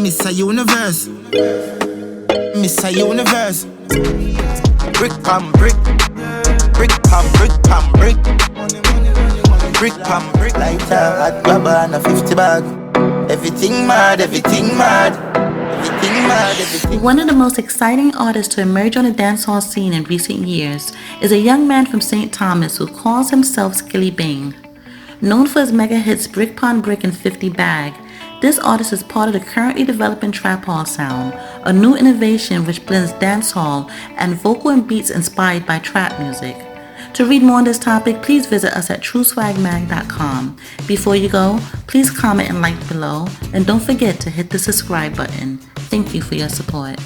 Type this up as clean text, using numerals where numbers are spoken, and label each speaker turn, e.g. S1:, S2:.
S1: Mr. Universe. Mr. Universe. Brik Pan Brik. Brik Pan Brik Pan Brik. Brik Pan Brik.
S2: Lighter, hot grabber and a 50 bag. Everything mad, everything mad. Everything mad, everything.
S3: One of the most exciting artists to emerge on the dancehall scene in recent years is a young man from St. Thomas who calls himself Skillibeng. Known for his mega hits Brik Pan Brik and 50 Bag, this artist is part of the currently developing Traphall sound, a new innovation which blends dancehall and vocal and beats inspired by trap music. To read more on this topic, please visit us at TrueSwagMag.com. Before you go, please comment and like below, and don't forget to hit the subscribe button. Thank you for your support.